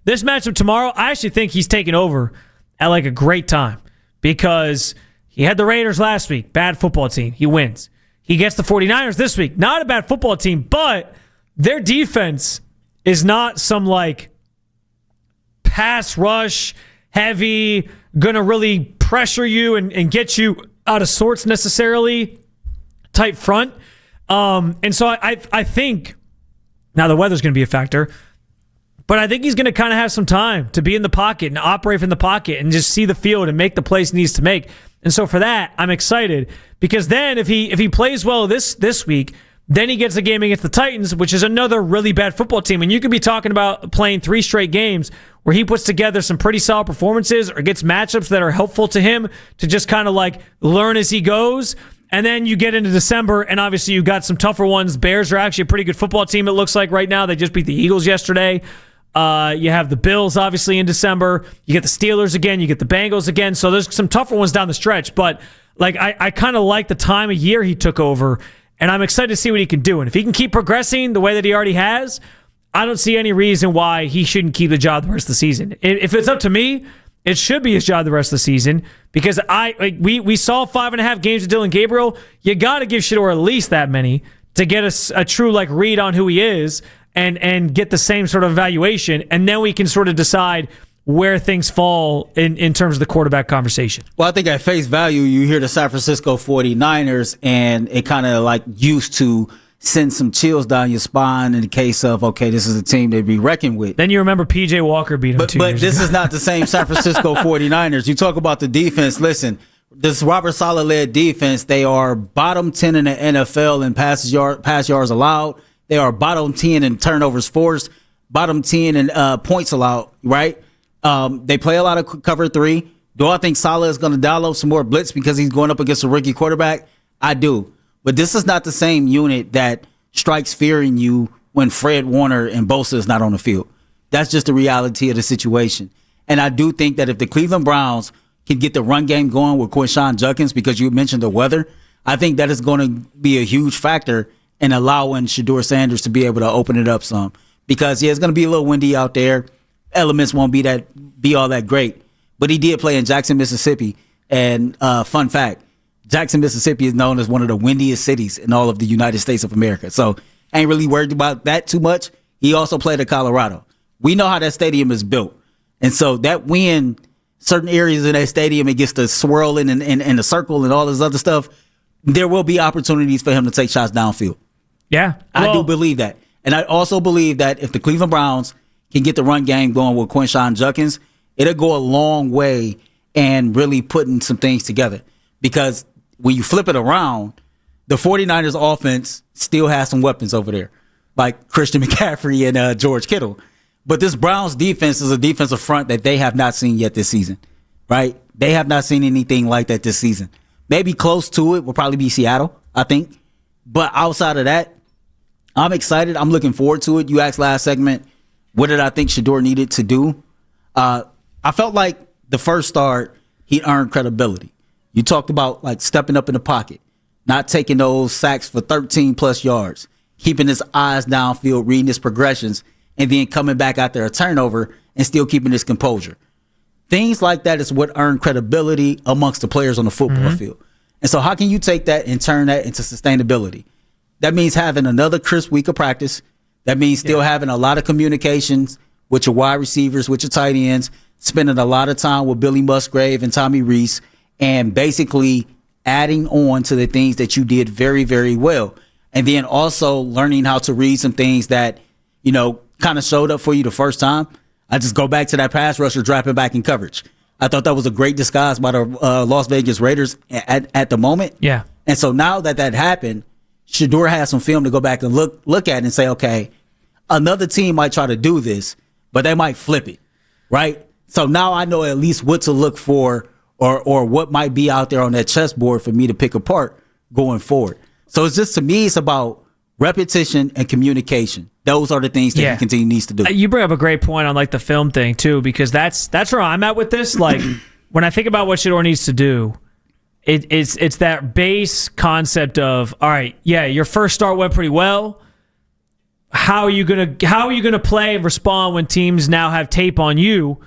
this matchup tomorrow, I actually think he's taking over at like a great time because he had the Raiders last week. Bad football team. He wins. He gets the 49ers this week. Not a bad football team, but their defense is not some like pass rush, heavy, going to really pressure you and get you out of sorts necessarily type front. And so I think, now the weather's going to be a factor, but I think he's going to kind of have some time to be in the pocket and operate from the pocket and just see the field and make the plays he needs to make. And so for that, I'm excited because then if he plays well this week, then he gets a game against the Titans, which is another really bad football team. And you could be talking about playing 3 straight games where he puts together some pretty solid performances or gets matchups that are helpful to him to just kind of like learn as he goes. And then you get into December, and obviously you got some tougher ones. Bears are actually a pretty good football team, it looks like right now. They just beat the Eagles yesterday. You have the Bills, obviously, in December. You get the Steelers again. You get the Bengals again. So there's some tougher ones down the stretch. But like I kind of like the time of year he took over, and I'm excited to see what he can do. And if he can keep progressing the way that he already has, I don't see any reason why he shouldn't keep the job the rest of the season. If it's up to me, it should be his job the rest of the season because we saw 5.5 games of Dylan Gabriel. You got to give Shedeur at least that many to get a true like read on who he is and get the same sort of evaluation, and then we can sort of decide where things fall in terms of the quarterback conversation. Well, I think at face value, you hear the San Francisco 49ers, and it kind of like used to send some chills down your spine in the case of, okay, this is a team they'd be reckoned with. Then you remember P.J. Walker beat him 2 years ago. But this is not the same San Francisco 49ers. You talk about the defense. Listen, this Robert Saleh-led defense, they are bottom 10 in the NFL in pass yards allowed. They are bottom 10 in turnovers forced, bottom 10 in points allowed, right? They play a lot of cover 3. Do I think Saleh is going to download some more blitz because he's going up against a rookie quarterback? I do. But this is not the same unit that strikes fear in you when Fred Warner and Bosa is not on the field. That's just the reality of the situation. And I do think that if the Cleveland Browns can get the run game going with Quinshon Judkins, because you mentioned the weather, I think that is going to be a huge factor in allowing Shedeur Sanders to be able to open it up some. Because, yeah, it's going to be a little windy out there. Elements won't be all that great. But he did play in Jackson, Mississippi. And fun fact, Jackson, Mississippi is known as one of the windiest cities in all of the United States of America. So I ain't really worried about that too much. He also played at Colorado. We know how that stadium is built. And so that wind, certain areas in that stadium, it gets to swirling and the circle and all this other stuff. There will be opportunities for him to take shots downfield. Yeah. I do believe that. And I also believe that if the Cleveland Browns can get the run game going with Quinshon Judkins, it'll go a long way and really putting some things together. Because when you flip it around, the 49ers offense still has some weapons over there, like Christian McCaffrey and George Kittle. But this Browns defense is a defensive front that they have not seen yet this season, right? They have not seen anything like that this season. Maybe close to it will probably be Seattle, I think. But outside of that, I'm excited. I'm looking forward to it. You asked last segment, what did I think Shedeur needed to do? I felt like the first start, he earned credibility. You talked about like stepping up in the pocket, not taking those sacks for 13-plus yards, keeping his eyes downfield, reading his progressions, and then coming back after a turnover and still keeping his composure. Things like that is what earned credibility amongst the players on the football field. And so how can you take that and turn that into sustainability? That means having another crisp week of practice. That means still having a lot of communications with your wide receivers, with your tight ends, spending a lot of time with Billy Musgrave and Tommy Reese, and basically adding on to the things that you did very, very well. And then also learning how to read some things that, you know, kind of showed up for you the first time. I just go back to that pass rusher dropping back in coverage. I thought that was a great disguise by the Las Vegas Raiders at the moment. Yeah. And so now that happened, Shedeur has some film to go back and look at and say, okay, another team might try to do this, but they might flip it, right? So now I know at least what to look for or what might be out there on that chessboard for me to pick apart going forward. So it's just, to me, it's about repetition and communication. Those are the things that he continues needs to do. You bring up a great point on like the film thing too, because that's where I'm at with this. Like when I think about what Shedeur needs to do, it's that base concept of, all right, yeah, your first start went pretty well. how are you gonna play and respond when teams now have tape on you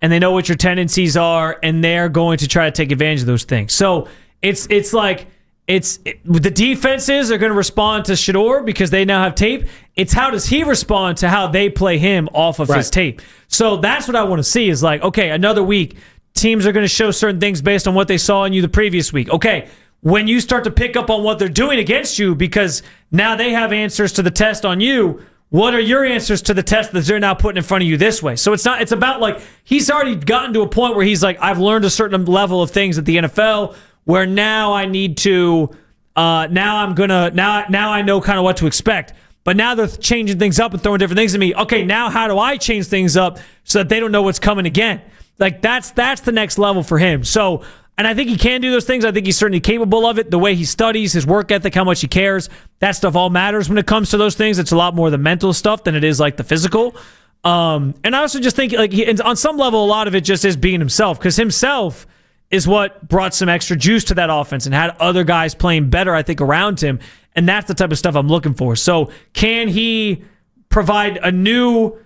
and they know what your tendencies are and they're going to try to take advantage of those things. So it's like the defenses are going to respond to Shedeur because they now have tape. It's how does he respond to how they play him off of his tape. So that's what I want to see is like, okay, another week, teams are going to show certain things based on what they saw in you the previous week. Okay, when you start to pick up on what they're doing against you because now they have answers to the test on you, what are your answers to the test that they're now putting in front of you this way? So it's about like he's already gotten to a point where he's like, I've learned a certain level of things at the NFL where now I need to, now I know kind of what to expect. But now they're changing things up and throwing different things at me. Okay, now how do I change things up so that they don't know what's coming again? Like that's the next level for him. So, and I think he can do those things. I think he's certainly capable of it. The way he studies, his work ethic, how much he cares, that stuff all matters when it comes to those things. It's a lot more the mental stuff than it is like the physical. And I also just think like on some level, a lot of it just is being himself because himself is what brought some extra juice to that offense and had other guys playing better, I think, around him. And that's the type of stuff I'm looking for. So can he provide a new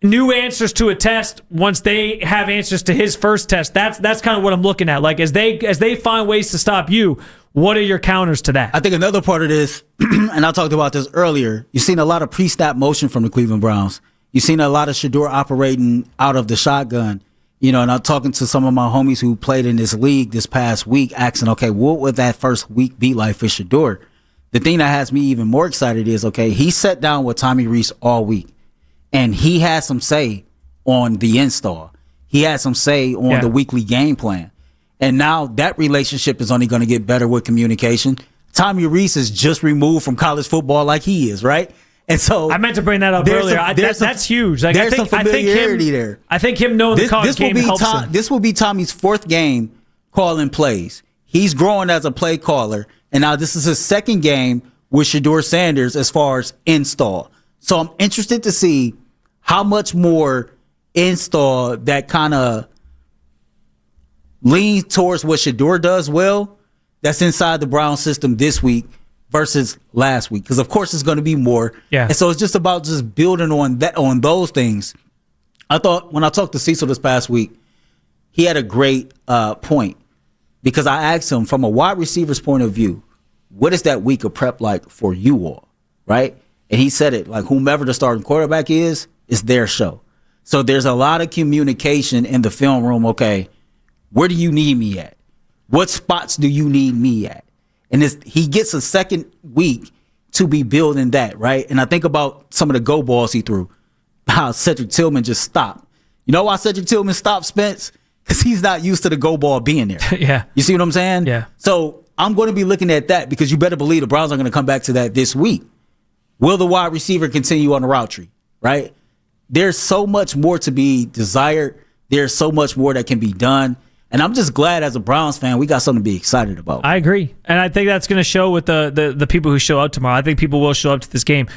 answers to a test once they have answers to his first test? That's kind of what I'm looking at. Like as they find ways to stop you, what are your counters to that? I think another part of this, and I talked about this earlier, you've seen a lot of pre-snap motion from the Cleveland Browns. You've seen a lot of Shedeur operating out of the shotgun. You know, and I'm talking to some of my homies who played in this league this past week, asking, okay, what would that first week be like for Shedeur? The thing that has me even more excited is, okay, he sat down with Tommy Rees all week, and he had some say on the install. He had some say on the weekly game plan. And now that relationship is only going to get better with communication. Tommy Rees is just removed from college football like he is, right? And so I meant to bring that up earlier. That's huge. Like, there's some familiarity there. I think him knowing the college game helps him. This will be Tommy's fourth game calling plays. He's growing as a play caller, and now this is his second game with Shedeur Sanders as far as install. So I'm interested to see how much more install that kind of leans towards what Shedeur does well that's inside the Brown system this week versus last week, because of course it's going to be more. Yeah. And so it's just about just building on those things. I thought when I talked to Cecil this past week, he had a great point, because I asked him from a wide receiver's point of view, what is that week of prep like for you all, right? And he said it like whomever the starting quarterback is, it's their show. So there's a lot of communication in the film room. Okay, where do you need me at? What spots do you need me at? And he gets a second week to be building that, right? And I think about some of the go balls he threw, how Cedric Tillman just stopped. You know why Cedric Tillman stopped, Spence? Because he's not used to the go ball being there. Yeah. You see what I'm saying? Yeah. So I'm going to be looking at that, because you better believe the Browns are going to come back to that this week. Will the wide receiver continue on the route tree, right? There's so much more to be desired. There's so much more that can be done. And I'm just glad as a Browns fan, we got something to be excited about. I agree. And I think that's going to show with the people who show up tomorrow. I think people will show up to this game.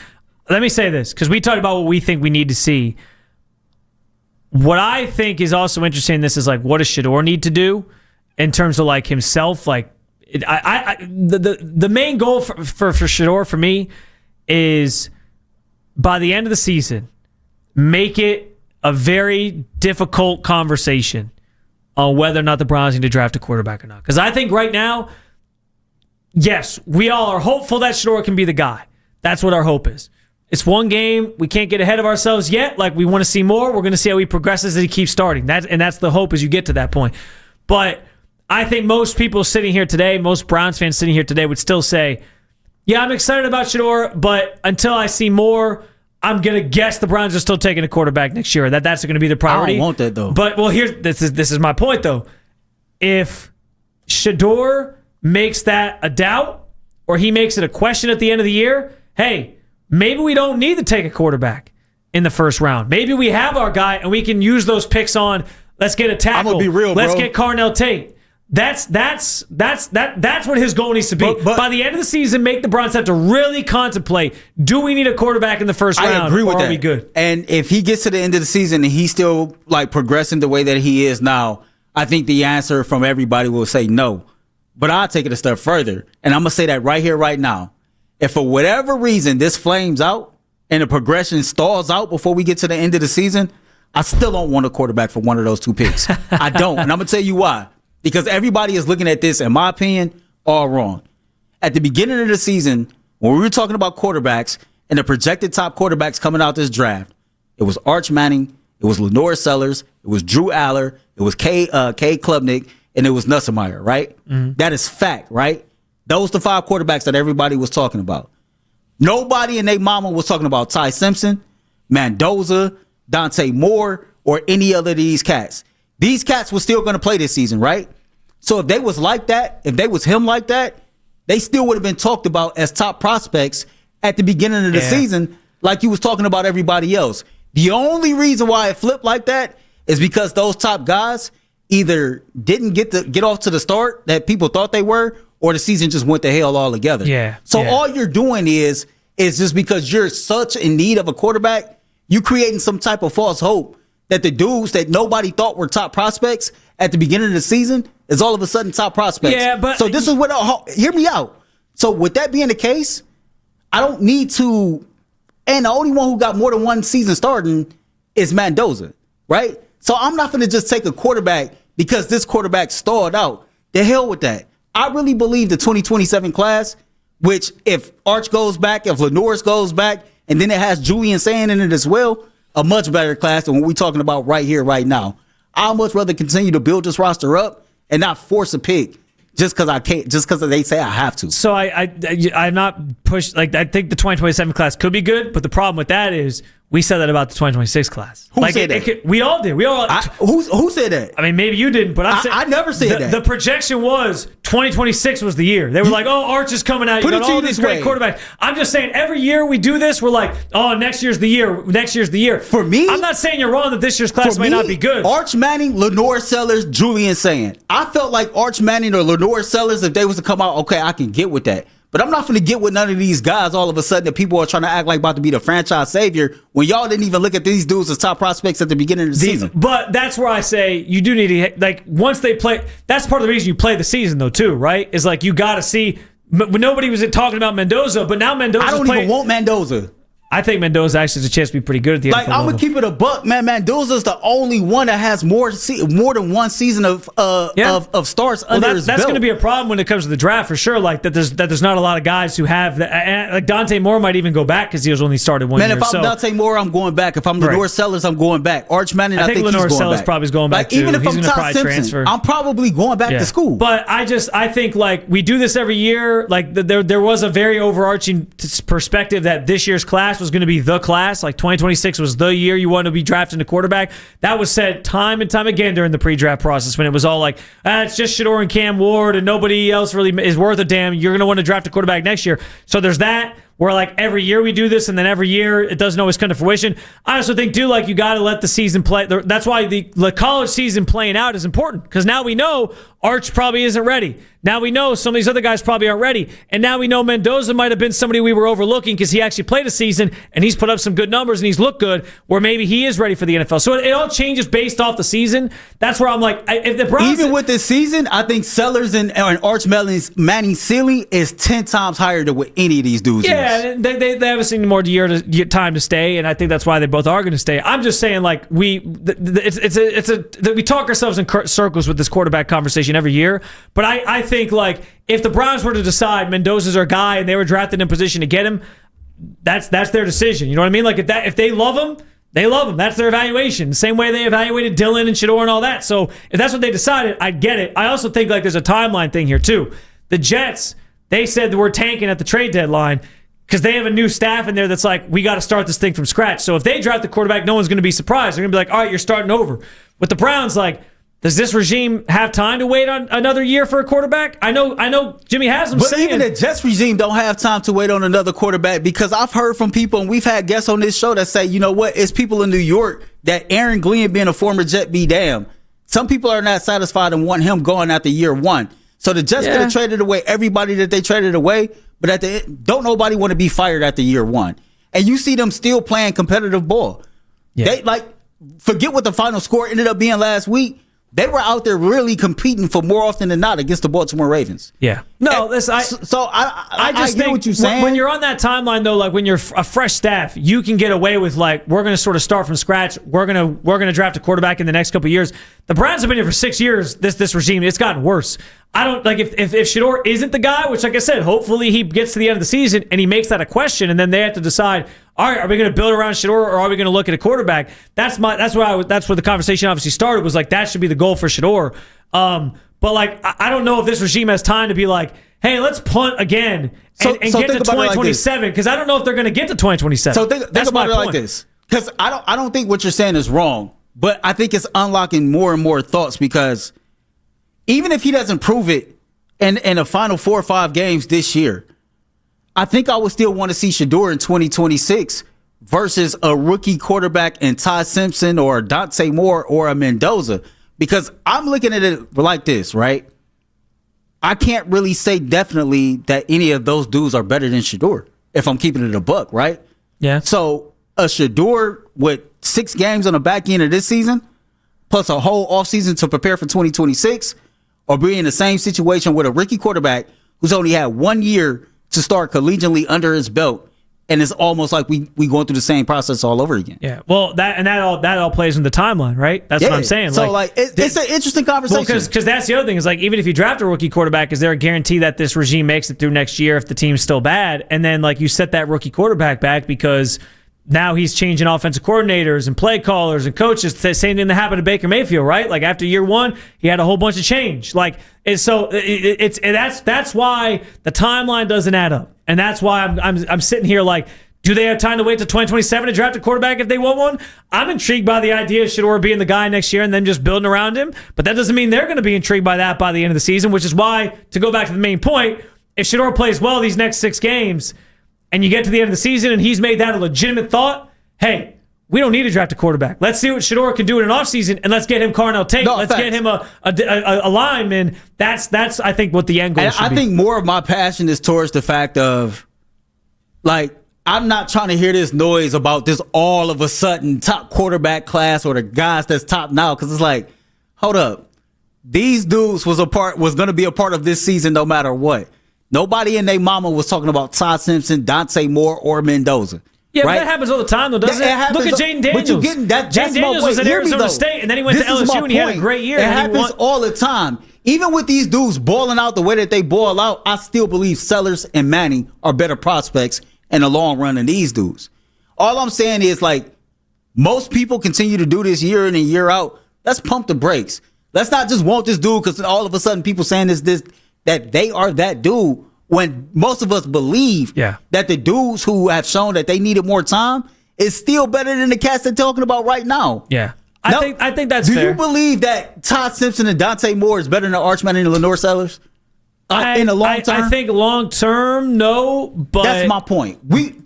Let me say this, because we talked about what we think we need to see. What I think is also interesting in this is, like, what does Shedeur need to do in terms of, like, himself? Like, the main goal for Shedeur for me is, by the end of the season, make it a very difficult conversation on whether or not the Browns need to draft a quarterback or not. Because I think right now, yes, we all are hopeful that Shedeur can be the guy. That's what our hope is. It's one game. We can't get ahead of ourselves yet. Like, we want to see more. We're going to see how he progresses as he keeps starting. That's the hope as you get to that point. But I think most people sitting here today, most Browns fans sitting here today would still say, yeah, I'm excited about Shedeur, but until I see more, I'm going to guess the Browns are still taking a quarterback next year. That's going to be the priority. I don't want that, though. But, well, this is my point, though. If Shedeur makes that a doubt, or he makes it a question at the end of the year, hey, maybe we don't need to take a quarterback in the first round. Maybe we have our guy, and we can use those picks on, let's get a tackle. I'm going to be real, Let's bro. get Carnell Tate. That's what his goal needs to be. But by the end of the season, make the Browns have to really contemplate, do we need a quarterback in the first round? I agree with or that. Are we good? And if he gets to the end of the season and he's still like progressing the way that he is now, I think the answer from everybody will say no. But I'll take it a step further, and I'm going to say that right here, right now. If for whatever reason this flames out and the progression stalls out before we get to the end of the season, I still don't want a quarterback for one of those two picks. I don't. And I'm going to tell you why. Because everybody is looking at this, in my opinion, all wrong. At the beginning of the season, when we were talking about quarterbacks and the projected top quarterbacks coming out this draft, it was Arch Manning, it was Shedeur Sanders, it was Drew Aller, it was Kay Klubnik, and it was Nussmeier, right? Mm-hmm. That is fact, right? Those the 5 quarterbacks that everybody was talking about. Nobody in their mama was talking about Ty Simpson, Mendoza, Dante Moore, or any other of these cats. These cats were still going to play this season, right? So if they was like that, if they was him like that, they still would have been talked about as top prospects at the beginning of the season, like you was talking about everybody else. The only reason why it flipped like that is because those top guys either didn't get off to the start that people thought they were, or the season just went to hell altogether. So all you're doing is just because you're such in need of a quarterback, you creating some type of false hope that the dudes that nobody thought were top prospects at the beginning of the season is all of a sudden top prospects. Yeah, but so this is what. Hear me out. So with that being the case, I don't need to. And the only one who got more than one season starting is Mendoza, right? So I'm not going to just take a quarterback because this quarterback stalled out. The hell with that. I really believe the 2027 class, which if Arch goes back, if Lenore's goes back, and then it has Julian Sand in it as well, a much better class than what we're talking about right here, right now. I'd much rather continue to build this roster up and not force a pick just because I can't, just because they say I have to. So I'm not pushed. Like, I think the 2027 class could be good, but the problem with that is we said that about the 2026 class. Who said that? We all did. Who said that? I mean, maybe you didn't, but I never said that. The projection was 2026 was the year. They were like, oh, Arch is coming out. You got all these great quarterbacks. I'm just saying, every year we do this, we're like, oh, next year's the year. Next year's the year. For me, I'm not saying you're wrong that this year's class may not be good. Arch Manning, Shedeur Sanders, Julian Sand. I felt like Arch Manning or Shedeur Sanders, if they was to come out, okay, I can get with that. But I'm not going to get with none of these guys all of a sudden that people are trying to act like about to be the franchise savior when y'all didn't even look at these dudes as top prospects at the beginning of the season. But that's where I say you do need to, like, once they play, that's part of the reason you play the season, though, too, right? Is like you got to see, nobody was talking about Mendoza, but now Mendoza's I don't even want Mendoza. I think Mendoza actually has a chance to be pretty good at the NFL level. I'm gonna keep it a buck, man. Mendoza's the only one that has more than one season of starts under his belt. That's going to be a problem when it comes to the draft for sure. Like that, there's not a lot of guys who have that. And like Dante Moore might even go back because he was only started one year. Man, if I'm Dante Moore, I'm going back. If I'm Shedeur Sanders, I'm going back. Arch Manning, I think he's going back. Shedeur probably is going back like, too. Even if he's I'm Ty Simpson, I'm probably going back to school. But I think like we do this every year. Like there was a very overarching perspective that this year's class was going to be the class. Like 2026 was the year you want to be drafting a quarterback. That was said time and time again during the pre-draft process when it was all like, it's just Shedeur and Cam Ward and nobody else really is worth a damn. You're going to want to draft a quarterback next year. So there's that. Where like every year we do this, and then every year it doesn't always come to fruition. I also think, too, like you got to let the season play. That's why the college season playing out is important because now we know Arch probably isn't ready. Now we know some of these other guys probably aren't ready, and now we know Mendoza might have been somebody we were overlooking because he actually played a season and he's put up some good numbers and he's looked good. Where maybe he is ready for the NFL. So it all changes based off the season. That's where I'm like, if the Browns even with this season, I think Sellers and Arch Manning's ceiling is 10 times higher than what any of these dudes is. Yeah, they haven't seen more year to get time to stay, and I think that's why they both are going to stay. I'm just saying, like we talk ourselves in circles with this quarterback conversation every year. But I think like if the Browns were to decide Mendoza's our guy and they were drafted in position to get him, that's their decision. You know what I mean? Like if they love him, they love him. That's their evaluation. Same way they evaluated Dylan and Shedeur and all that. So if that's what they decided, I'd get it. I also think like there's a timeline thing here too. The Jets, they said that we're tanking at the trade deadline. Because they have a new staff in there that's like, we got to start this thing from scratch. So if they draft the quarterback, no one's going to be surprised. They're going to be like, all right, you're starting over. With the Browns, like, does this regime have time to wait on another year for a quarterback? I know Jimmy Haslam saying. But even the Jets regime don't have time to wait on another quarterback because I've heard from people, and we've had guests on this show that say, you know what, it's people in New York that Aaron Glenn being a former Jet be damned. Some people are not satisfied and want him going after year one. So the Jets could have traded away everybody that they traded away. But at the end, don't nobody want to be fired after year one. And you see them still playing competitive ball. Yeah. They forget what the final score ended up being last week. they were out there really competing for more often than not against the Baltimore Ravens. Yeah. No, I just think what you're saying. When you're on that timeline, though, like when you're a fresh staff, you can get away with like, we're going to sort of start from scratch. We're gonna draft a quarterback in the next couple of years. The Browns have been here for 6 years. This regime, it's gotten worse. I don't like if Shedeur isn't the guy, which, like I said, hopefully he gets to the end of the season and he makes that a question, and then they have to decide, all right, are we going to build around Shedeur or are we going to look at a quarterback? That's where the conversation obviously started, was like that should be the goal for Shedeur. But like I don't know if this regime has time to be like, hey, let's punt again and get to 2027, because I don't know if they're going to get to 2027. So think about it like this, because I don't think what you're saying is wrong, but I think it's unlocking more and more thoughts, because even if he doesn't prove it in the final 4 or 5 games this year, I think I would still want to see Shedeur in 2026 versus a rookie quarterback in Ty Simpson or Dante Moore or a Mendoza, because I'm looking at it like this, right? I can't really say definitely that any of those dudes are better than Shedeur if I'm keeping it a buck, right? Yeah. So a Shedeur with 6 games on the back end of this season, plus a whole offseason to prepare for 2026, or be in the same situation with a rookie quarterback who's only had 1 year to start collegiately under his belt, and it's almost like we going through the same process all over again. Yeah, well, that all plays in the timeline, right? That's what I'm saying. So it's an interesting conversation. Well, because that's the other thing is, like, even if you draft a rookie quarterback, is there a guarantee that this regime makes it through next year if the team's still bad? And then like you set that rookie quarterback back because now he's changing offensive coordinators and play callers and coaches. The same thing that happened to Baker Mayfield, right? Like after year 1, he had a whole bunch of change. Like that's why the timeline doesn't add up, and that's why I'm sitting here like, do they have time to wait till 2027 to draft a quarterback if they want one? I'm intrigued by the idea of Shedeur being the guy next year and then just building around him, but that doesn't mean they're going to be intrigued by that by the end of the season. Which is why, to go back to the main point, if Shedeur plays well these next 6 games, and you get to the end of the season and he's made that a legitimate thought, hey, we don't need to draft a quarterback. Let's see what Shedeur can do in an offseason, and let's get him Carnell Tate. Let's get him a lineman. That's I think what the end goal should be. I think more of my passion is towards the fact of, like, I'm not trying to hear this noise about this all of a sudden top quarterback class or the guys that's top now, because it's like, hold up. These dudes was going to be a part of this season no matter what. Nobody in their mama was talking about Todd Simpson, Dante Moore, or Mendoza. Yeah, right? But that happens all the time, though, doesn't it? Look at Jaden Daniels. But you're getting that. Jaden Daniels was at Arizona State, and then he went to LSU, and he had a great year. It happens all the time. Even with these dudes balling out the way that they ball out, I still believe Sellers and Manning are better prospects in the long run than these dudes. All I'm saying is, like, most people continue to do this year in and year out. Let's pump the brakes. Let's not just want this dude because all of a sudden people saying this that they are that dude, when most of us believe that the dudes who have shown that they needed more time is still better than the cats they're talking about right now. Yeah. I think that's fair. Do you believe that Todd Simpson and Dante Moore is better than Arch Manning and Lenore Sellers? In the long term? I think long term, no, but that's my point.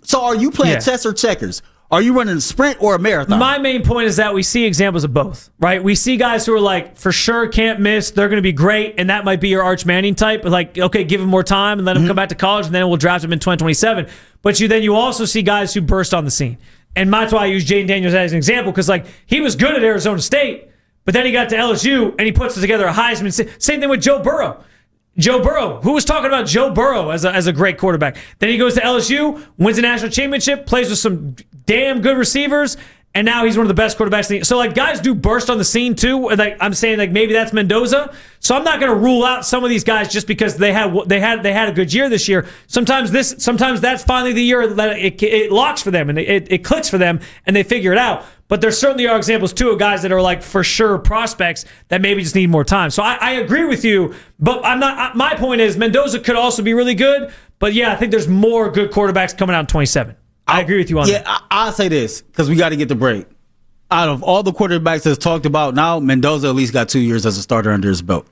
So are you playing chess or checkers? Are you running a sprint or a marathon? My main point is that we see examples of both, right? We see guys who are like, for sure, can't miss. They're going to be great, and that might be your Arch Manning type. But like, okay, give him more time and let him come back to college, and then we'll draft him in 2027. But you also see guys who burst on the scene. And that's why I use Jaden Daniels as an example, because like he was good at Arizona State, but then he got to LSU, and he puts together a Heisman. Same thing with Joe Burrow. Joe Burrow. Who was talking about Joe Burrow as a great quarterback? Then he goes to LSU, wins a national championship, plays with some damn good receivers, and now he's one of the best quarterbacks in the. So like guys do burst on the scene too. Like I'm saying, like maybe that's Mendoza. So I'm not going to rule out some of these guys just because they had a good year this year. Sometimes that's finally the year that it locks for them and it clicks for them and they figure it out. But there certainly are examples, too, of guys that are, like, for sure prospects that maybe just need more time. So I agree with you, but I'm not. My point is Mendoza could also be really good. But, yeah, I think there's more good quarterbacks coming out in 27. I agree with you on that. Yeah, I'll say this, because we got to get the break. Out of all the quarterbacks that's talked about now, Mendoza at least got 2 years as a starter under his belt.